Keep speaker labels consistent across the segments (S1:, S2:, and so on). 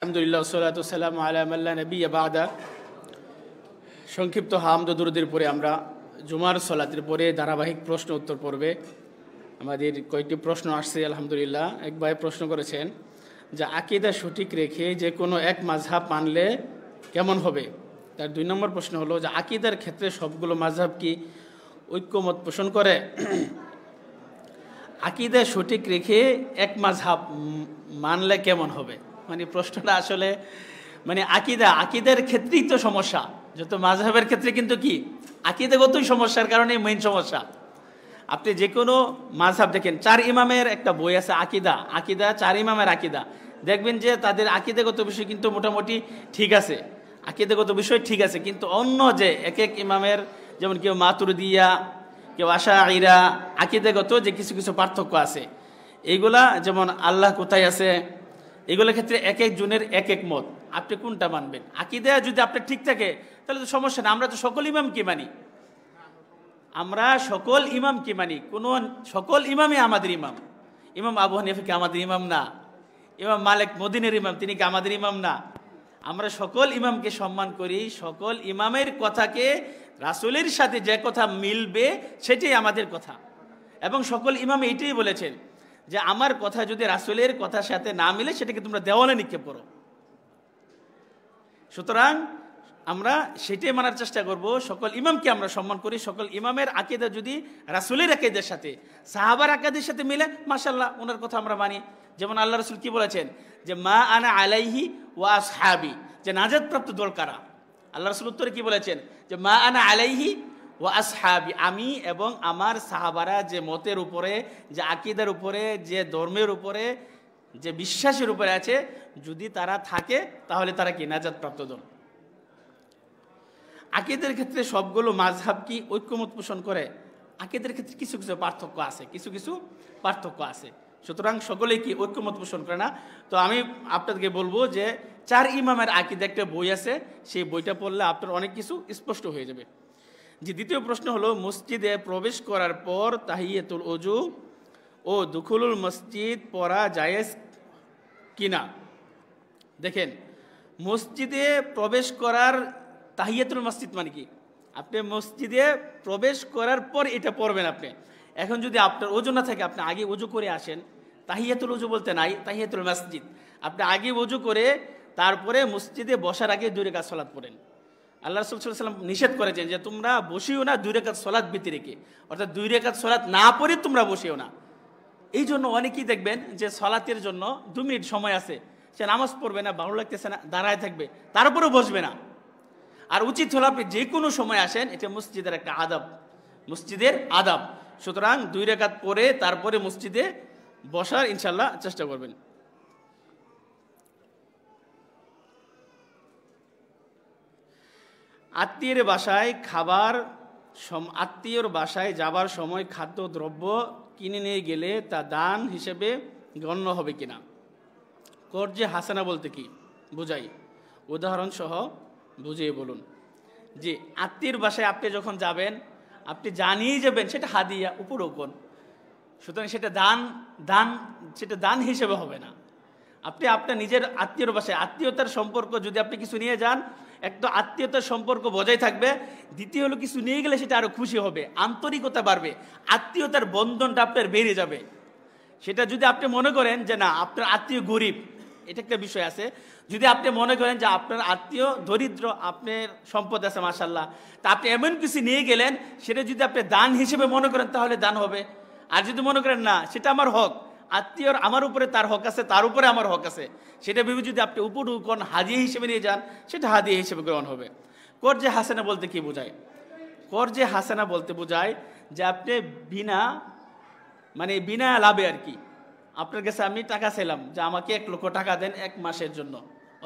S1: আলহামদুলিল্লাহ ওয়াসসালাতু ওয়াসসালামু আলা মান লা নাবিয়্যা বা'দা। সংক্ষিপ্ত হামদ ও দুরূদের পরে আমরা জুমার সালাতের পরে ধারাবাহিক প্রশ্ন উত্তর পর্বে আমাদের কয়েকটি প্রশ্ন আসছে। আলহামদুলিল্লাহ, এক ভাই প্রশ্ন করেছেন যে আকীদা সঠিক রেখে যে কোনো এক মাযহাব মানলে কেমন হবে। তার 2 নম্বর প্রশ্ন হলো যে আকীদার ক্ষেত্রে সবগুলো মাযহাব কি ঐক্যমত পোষণ করে? আকীদা সঠিক রেখে এক মাযহাব মানলে কেমন হবে, মানে প্রশ্নটা আসলে মানে আকিদার ক্ষেত্রেই তো সমস্যা। যত মাযহাবের ক্ষেত্রে কিন্তু কি আকীদাগতই সমস্যার কারণে মেইন সমস্যা। আপনি যে কোনো মাযহাব দেখেন, 4 ইমামের একটা বই আছে আকিদা 4 ইমামের আকিদা, দেখবেন যে তাদের আকীদাগত বিষয় কিন্তু মোটামুটি ঠিক আছে, আকীদাগত বিষয় ঠিক আছে, কিন্তু অন্য যে এক এক ইমামের, যেমন কেউ মাতুরিদিয়া, কেউ আশাঈরা, আকীদাগত যে কিছু কিছু পার্থক্য আছে, এইগুলা যেমন আল্লাহ কোথায় আছে, এগুলোর ক্ষেত্রে এক এক জনের এক এক মত। আপনি কোনটা মানবেন? আকীদা যদি আপনার ঠিক থাকে তাহলে তো সমস্যা না। আমরা তো সকল ইমাম কি মানি, আমরা সকল ইমাম কি মানি, সকল ইমামই আমাদের ইমাম। ইমাম আবু হানিফা কি আমাদের ইমাম না? ইমাম মালিক মদিনের ইমাম, তিনি কি আমাদের ইমাম না? আমরা সকল ইমামকে সম্মান করি, সকল ইমামের কথাকে রাসূলের সাথে যে কথা মিলবে সেটাই আমাদের কথা। এবং সকল ইমাম এটাই বলেছেন যে আমার কথা যদি রাসূলের কথার সাথে না মিলে সেটাকে তোমরা দেওয়ালে নিক্ষেপ করো। সুতরাং আমরা সেটাই মানার চেষ্টা করব, সকল ইমামকে আমরা সম্মান করি। সকল ইমামের আকীদা যদি রাসূলের আকীদার সাথে, সাহাবার আকীদার সাথে মিলে, মাশাআল্লাহ ওনার কথা আমরা মানি। যেমন আল্লাহ রাসূল কি বলেছেন যে মা আনা আলাইহি ওয়া আসহাবি, যে নাজাতপ্রাপ্ত দল কারা? আল্লাহ রাসূল উত্তরে কি বলেছেন যে মা আনা আলাইহি ওয়া আসহাবি, আমি এবং আমার সাহাবারা যে মতের উপরে, যে আকীদার উপরে, যে ধর্মের উপরে, যে বিশ্বাসের উপরে আছে, যদি তারা থাকে তাহলে তারা কি নাজাতপ্রাপ্ত দল। আকীদার ক্ষেত্রে সবগুলো মাযহাব কি ঐক্যমত পোষণ করে? আকীদার ক্ষেত্রে কিছু কিছু পার্থক্য আছে, সুতরাং সকলেই কি ঐক্যমত পোষণ করে না। তো আমি আপনাদেরকে বলবো যে 4 ইমামের আকীদা একটা বই আছে, সেই বইটা পড়লে আপনার অনেক কিছু স্পষ্ট হয়ে যাবে। যে দ্বিতীয় প্রশ্ন হলো মসজিদে প্রবেশ করার পর তাহিয়াতুল ওযু ও দুখুলুল মসজিদ পড়া জায়েজ কিনা। দেখেন, মসজিদে প্রবেশ করার তাহিয়াতুল মসজিদ মানে কি? আপনি মসজিদে প্রবেশ করার পর এটা পড়বেন আপনি। এখন যদি আপনার ওযু না থাকে, আপনি আগে ওযু করে আসেন, তাহিয়াতুল ওযু বলতে নাই, তাহিয়াতুল মসজিদ, আপনি আগে ওযু করে তারপরে মসজিদে বসার আগে 2 রাকাত সালাত পড়েন। আল্লাহ রাসূল সাল্লাল্লাহু আলাইহি ওয়াসাল্লাম নিষেধ করেছেন যে তোমরা বসিও না 2 রাকাত সালাত ব্যতী রেখে, অর্থাৎ 2 রাকাত সালাত না পড়ে তোমরা বসিও না। এই জন্য অনেকেই দেখবেন যে সালাতের জন্য 2 মিনিট সময় আছে, সে নামাজ পড়বে না, ভালো লাগতেছে না, দাঁড়ায় থাকবে, তারপরেও বসবে না। আর উচিত হলো আপনি যে কোনো সময় আসেন, এটা মসজিদের একটা আদব, মসজিদের আদব। সুতরাং 2 রাকাত পড়ে তারপরে মসজিদে বসার ইনশাআল্লাহ চেষ্টা করবেন। আত্মীয়ের বাসায় যাবার সময় খাদ্যদ্রব্য কিনে নিয়ে গেলে তা দান হিসেবে গণ্য হবে কিনা? কর্জে হাসানা বলতে কি বুঝাই, উদাহরণ সহ বুঝিয়ে বলুন। যে আত্মীয়ের বাসায় আপনি যখন যাবেন, আপনি জানিয়ে যাবেন সেটা হাদিয়া উপরোকন, সুতরাং সেটা দান হিসেবে হবে না। আপনি আপনার নিজের আত্মীয়র বাসায়, আত্মীয়তার সম্পর্ক যদি আপনি কিছু নিয়ে যান, একটা আত্মীয়তার সম্পর্ক বজায় থাকবে। দ্বিতীয় হলো কিছু নিয়ে গেলে সেটা আরো খুশি হবে, আন্তরিকতা বাড়বে, আত্মীয়তার বন্ধনটা আপনার বেড়ে যাবে। সেটা যদি আপনি মনে করেন যে না আপনার আত্মীয় গরিব, এটা একটা বিষয় আছে। যদি আপনি মনে করেন যে আপনার আত্মীয় দরিদ্র, আপনার সম্পদ আছে মাশাআল্লাহ, তা আপনি এমন কিছু নিয়ে গেলেন, সেটা যদি আপনি দান হিসেবে মনে করেন তাহলে দান হবে। আর যদি মনে করেন না সেটা আমার হক, আত্মীয়র আমার উপরে তার হক আছে, তার উপরে আমার হক আছে, সেটা ভেবে যদি আপনি উপঢৌকন হাদিয়া হিসেবে নিয়ে যান, সেটা হাদিয়া হিসেবে গ্রহণ হবে। কর্জে হাসানা বলতে কি বোঝায়? কর্জে হাসানা বলতে বোঝায় যে আপনি বিনা লাভে আর কি, আপনার কাছে আমি টাকা চাইলাম যে আমাকে 1 লক্ষ টাকা দেন 1 মাসের জন্য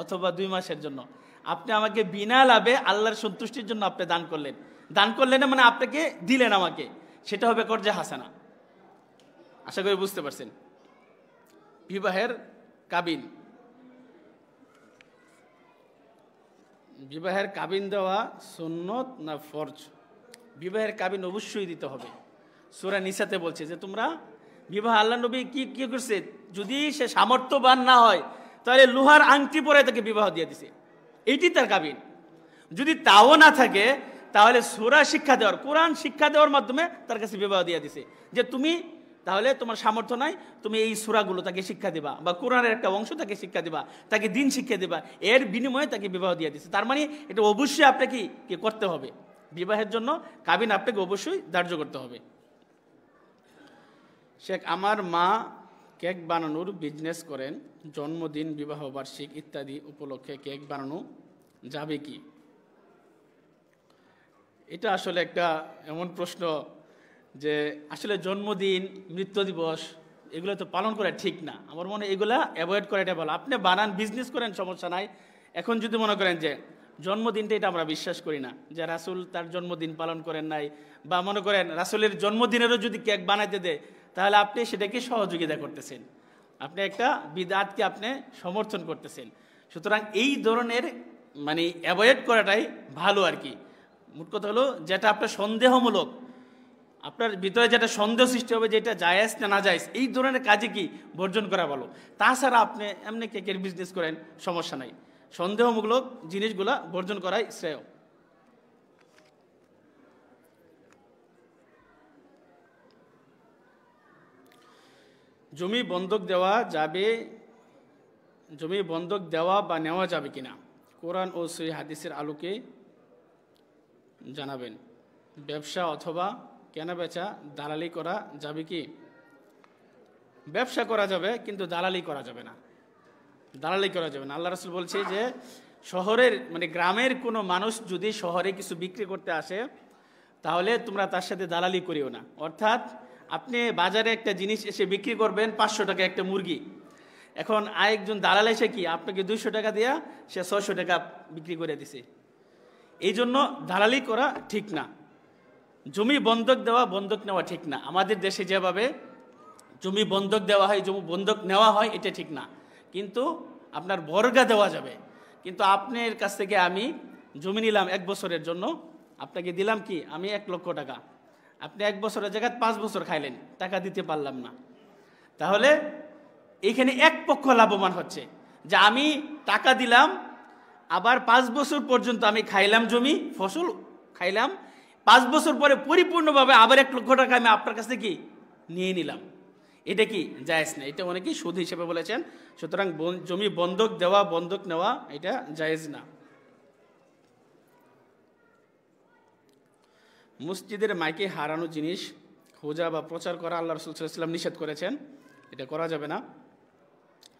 S1: অথবা 2 মাসের জন্য, আপনি আমাকে বিনা লাভে আল্লাহর সন্তুষ্টির জন্য আপনি দান করলেন মানে আপনাকে দিলেন আমাকে, সেটা হবে কর্জে হাসানা। আশা করি বুঝতে পারছেন। বিবাহের কাবিন দেওয়া সুন্নত না ফরজ? বিবাহের কাবিন অবশ্যই দিতে হবে। সূরা নিসাতে বলছে যে তোমরা বিবাহ, আল্লাহ নবী কি করছে, যদি সে সামর্থ্যবান না হয় তাহলে লোহার আংটি পরে তাকে বিবাহ দিয়ে দিছে, এইটি তার কাবিন। যদি তাও না থাকে তাহলে সূরা শিক্ষা দেওয়ার, কোরআন শিক্ষা দেওয়ার মাধ্যমে তার কাছে বিবাহ দিয়ে দিছে, যে তুমি তাহলে তোমার সামর্থ্য নাই, তুমি এই সূরাগুলো তাকে শিক্ষা দিবা, বা কোরআনের একটা অংশ তাকে শিক্ষা দিবা, তাকে দিন শিক্ষা দিবা, এর বিনিময়ে তাকে বিবাহ দিয়ে দিছে। তার মানে এটা অবশ্যই আপনাকে কি করতে হবে, বিবাহের জন্য কাবিন আপনাকে অবশ্যই ধার্য করতে হবে। শেখ, আমার মা কেক বানানোর বিজনেস করেন, জন্মদিন, বিবাহ বার্ষিক ইত্যাদি উপলক্ষে কেক বানানো যাবে কি? এটা আসলে একটা এমন প্রশ্ন যে আসলে জন্মদিন, মৃত্যু দিবস এগুলো তো পালন করা ঠিক না। আমার মনে হয় এগুলা অ্যাভয়েড করাটা ভালো। আপনি বানান, বিজনেস করেন, সমস্যা নাই। এখন যদি মনে করেন যে জন্মদিনটা, এটা আমরা বিশ্বাস করি না যে রাসূল তার জন্মদিন পালন করেন নাই, বা মনে করেন রাসূলের জন্মদিনেরও যদি কেক বানাইতে দেয় তাহলে আপনি সেটাকে সহযোগিতা করতেছেন, আপনি একটা বিদআতকে আপনি সমর্থন করতেছেন। সুতরাং এই ধরনের মানে অ্যাভয়েড করাটাই ভালো আর কি। মোট কথা হলো, যেটা আপনার সন্দেহমূলক, আপনার ভিতরে যেটা সন্দেহ সৃষ্টি হবে, যেটা জায়েজ না না জায়েজ, এই ধরনের কাজে কি বর্জন করা ভালো। তাছাড়া আপনি এমনি কেকের বিজনেস করেন, সমস্যা নাই, সন্দেহমূলক জিনিসগুলা বর্জন করাই শ্রেয়। জমি বন্ধক দেওয়া যাবে, জমি বন্ধক দেওয়া বা নেওয়া যাবে কিনা, কোরআন ও সহিহ হাদিসের আলোকে জানাবেন। ব্যবসা অথবা কেনাবেচা দালালি করা যাবে কি? ব্যবসা করা যাবে, কিন্তু দালালি করা যাবে না, দালালি করা যাবে না। আল্লাহ রাসূল বলছে যে শহরের মানে গ্রামের কোনো মানুষ যদি শহরে কিছু বিক্রি করতে আসে তাহলে তোমরা তার সাথে দালালি করিও না। অর্থাৎ আপনি বাজারে একটা জিনিস এসে বিক্রি করবেন 500 টাকা একটা মুরগি, এখন আরেকজন দালাল এসে কি আপনাকে 200 টাকা দেয়া সে 600 টাকা বিক্রি করে দিছে, এই জন্য দালালি করা ঠিক না। জমি বন্ধক দেওয়া, বন্ধক নেওয়া ঠিক না। আমাদের দেশে যেভাবে জমি বন্ধক দেওয়া হয়, জমি বন্ধক নেওয়া হয়, এটা ঠিক না। কিন্তু আপনার বর্গা দেওয়া যাবে। কিন্তু আপনার কাছ থেকে আমি জমি নিলাম 1 বছরের জন্য, আপনাকে দিলাম কি আমি 1 লক্ষ টাকা, আপনি 1 বছরের জায়গায় 5 বছর খাইলেন, টাকা দিতে পারলাম না, তাহলে এইখানে এক পক্ষ লাভবান হচ্ছে, যে আমি টাকা দিলাম, আবার 5 বছর পর্যন্ত আমি খাইলাম, জমি ফসল খাইলাম, 5 বছর পরে পরিপূর্ণভাবে আবার 1 লক্ষ টাকা আমি আপনার কাছ থেকে নিয়ে নিলাম, এটা কি জায়েজ না? এটা অনেকেই সুদ হিসেবে বলেছেন। সুতরাং জমি বন্ধক দেওয়া, বন্ধক নেওয়া এটা জায়েজ না। মসজিদের মাইকে হারানো জিনিস খোঁজা বা প্রচার করা আল্লাহ রাসূল সাল্লাল্লাহু আলাইহি ওয়াসাল্লাম নিষেধ করেছেন, এটা করা যাবে না।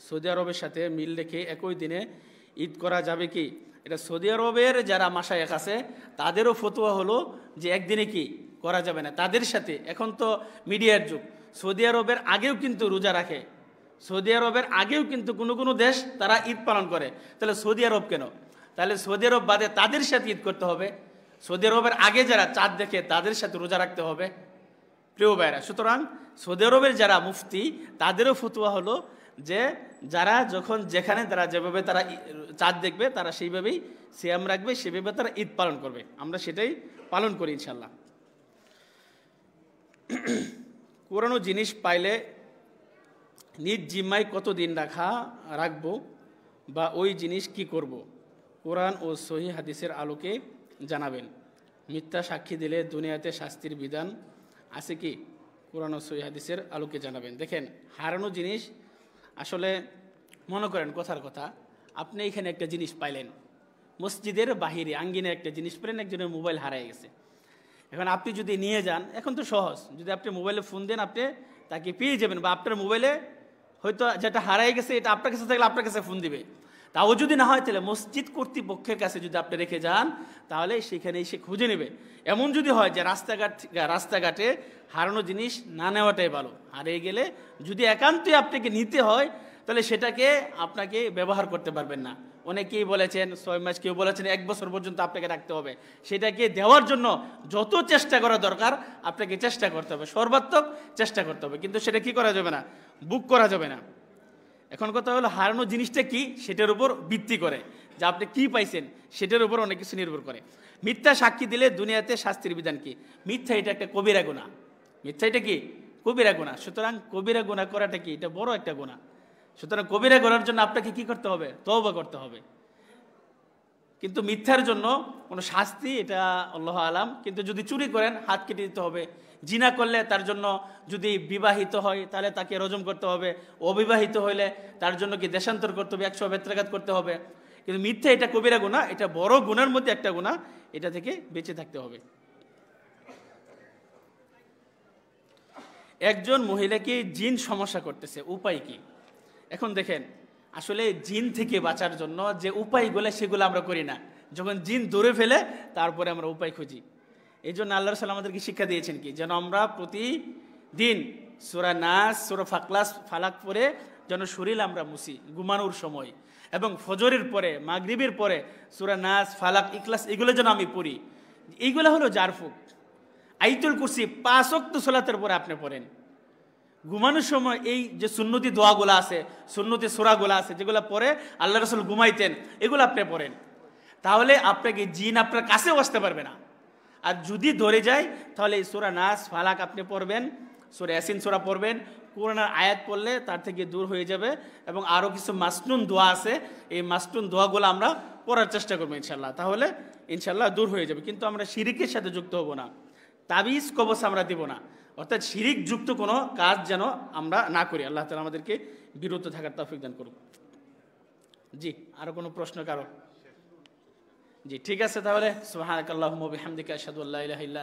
S1: সৌদি আরবের সাথে মিল রেখে একই দিনে ঈদ করা যাবে কি? এটা সৌদি আরবের যারা মাশায়েখ আছে তাদেরও ফতোয়া হলো যে একদিনে কি করা যাবে না। তাদের সাথে এখন তো মিডিয়ার যুগ, সৌদি আরবের আগেও কিন্তু রোজা রাখে, সৌদি আরবের আগেও কিন্তু কোনো কোনো দেশ তারা ঈদ পালন করে, তাহলে সৌদি আরব কেন? তাহলে সৌদি আরব বাদে তাদের সাথে ঈদ করতে হবে, সৌদি আরবের আগে যারা চাঁদ দেখে তাদের সাথে রোজা রাখতে হবে, প্রিয় ভাইরা। সুতরাং সৌদি আরবের যারা মুফতি তাদেরও ফতোয়া হলো যে যারা যখন যেখানে তারা যেভাবে তারা চাঁদ দেখবে তারা সেইভাবেই সিয়াম রাখবে, সেভাবে তারা ঈদ পালন করবে। আমরা সেটাই পালন করি ইনশাল্লাহ। পুরানো জিনিস পাইলে নিজ জিম্মায় কতদিন রাখবো বা ওই জিনিস কি করব, কোরআন ও সহিহ হাদিসের আলোকে জানাবেন। মিথ্যা সাক্ষী দিলে দুনিয়াতে শাস্তির বিধান আছে কি? কোরআন ও সহিহ হাদিসের আলোকে জানাবেন। দেখেন, হারানো জিনিস আসলে মনে করেন কথার কথা, আপনি এখানে একটা জিনিস পাইলেন, মসজিদের বাহিরে আঙ্গিনে একটা জিনিস পেলেন, একজনের মোবাইল হারিয়ে গেছে। এখন আপনি যদি নিয়ে যান, এখন তো সহজ, যদি আপনি মোবাইলে ফোন দেন আপনি তাকে পেয়ে যাবেন, বা আপনার মোবাইলে হয়তো যেটা হারিয়ে গেছে এটা আপনার কাছে থাকলে আপনার কাছে ফোন দিবে। তাও যদি না হয় তাহলে মসজিদ কর্তৃপক্ষের কাছে যদি আপনি রেখে যান তাহলে সেখানেই সে খুঁজে নেবে। এমন যদি হয় যে রাস্তাঘাটে হারানো জিনিস না নেওয়াটাই ভালো, হারিয়ে গেলে যদি একান্তই আপনাকে নিতে হয় তাহলে সেটাকে আপনাকে ব্যবহার করতে পারবেন না। অনেকেই বলেছেন 6 মাস, কেউ বলেছেন 1 বছর পর্যন্ত আপনাকে রাখতে হবে। সেটাকে দেওয়ার জন্য যত চেষ্টা করা দরকার আপনাকে চেষ্টা করতে হবে, সর্বাত্মক চেষ্টা করতে হবে, কিন্তু সেটা কি করা যাবে না, বুক করা যাবে না। এখন কথা হলো হারানো জিনিসটা কি সেটার উপর ভিত্তি করে, যে আপনি কি পাইছেন সেটার উপর অনেক কিছু নির্ভর করে। মিথ্যা সাক্ষী দিলে দুনিয়াতে শাস্তির বিধান কি? মিথ্যা এটা একটা কবিরা গুনাহ, মিথ্যা এটা কি কবিরা গুনাহ। সুতরাং কবিরা গুনাহ করাটা কি? এটা বড় একটা গুনাহ। সুতরাং কবিরা করার জন্য আপনাকে কি করতে হবে? তওবা করতে হবে। কিন্তু মিথ্যার জন্য কোনো শাস্তি এটা আল্লাহ আলাম। কিন্তু যদি চুরি করেন হাত কেটে দিতে হবে। জিনা করলে তার জন্য, যদি বিবাহিত হয় তাহলে তাকে রজম করতে হবে। অবিবাহিত হইলে তার জন্য কি দেশান্তর করতে হবে, 100 বেত্রাঘাত করতে হবে। কিন্তু মিথ্যা এটা কবিরা গুনাহ, এটা বড় গুনার মধ্যে একটা গুনাহ, এটা থেকে বেঁচে থাকতে হবে। একজন মহিলাকে জিন সমস্যা করতেছে, উপায় কি? এখন দেখেন, আসলে জিন থেকে বাঁচার জন্য যে উপায়গুলো সেগুলো আমরা করি না, যখন জিন ধরে ফেলে তারপরে আমরা উপায় খুঁজি। এই জন্য আল্লাহ রাসূল আমাদেরকে শিক্ষা দিয়েছেন কি, যেন আমরা প্রতিদিন সূরা নাস, সূরা ফালাক পড়ে যেন শরীর আমরা মুছি ঘুমানোর সময়, এবং ফজরের পরে, মাগরিবের পরে সূরা নাস, ফালাক, ইখলাস এগুলো যেন আমি পড়ি। এইগুলো হলো জারফুক। আয়াতুল কুরসি 5 ওয়াক্ত সালাতের পরে আপনি পড়েন। ঘুমানোর সময় এই যে সুন্নতি দোয়াগুলো আছে, সুন্নতি সূরাগুলো আছে, যেগুলো পড়ে আল্লাহ রাসূল ঘুমাইতেন, এগুলো আপনি পড়েন। তাহলে আপনাকে জিন আপনার কাছেও আসতে পারবে না। আর যদি ধরে যায় তাহলে এই সূরা নাস, ফালাক আপনি পড়বেন, সূরা ইয়াসিন সূরা পড়বেন, কোরআনের আয়াত পড়লে তার থেকে দূর হয়ে যাবে। এবং আরও কিছু মাসনুন দোয়া আছে, এই মাসনুন দোয়াগুলো আমরা পড়ার চেষ্টা করবো ইনশাল্লাহ, তাহলে ইনশাল্লাহ দূর হয়ে যাবে। কিন্তু আমরা শিরিকের সাথে যুক্ত হব না, তাবিজ কবচ আমরা দিব না, অর্থাৎ শিরিক যুক্ত কোনো কাজ যেন আমরা না করি। আল্লাহ তাআলা আমাদেরকে বিরত থাকার তৌফিক দান করুক। জি, আরো কোনো প্রশ্ন কারো? জি, ঠিক আছে, তাহলে সুবহানাকাল্লাহুম্মা ওয়া বিহামদিকা আশহাদু আল্লা ইলাহা ইল্লা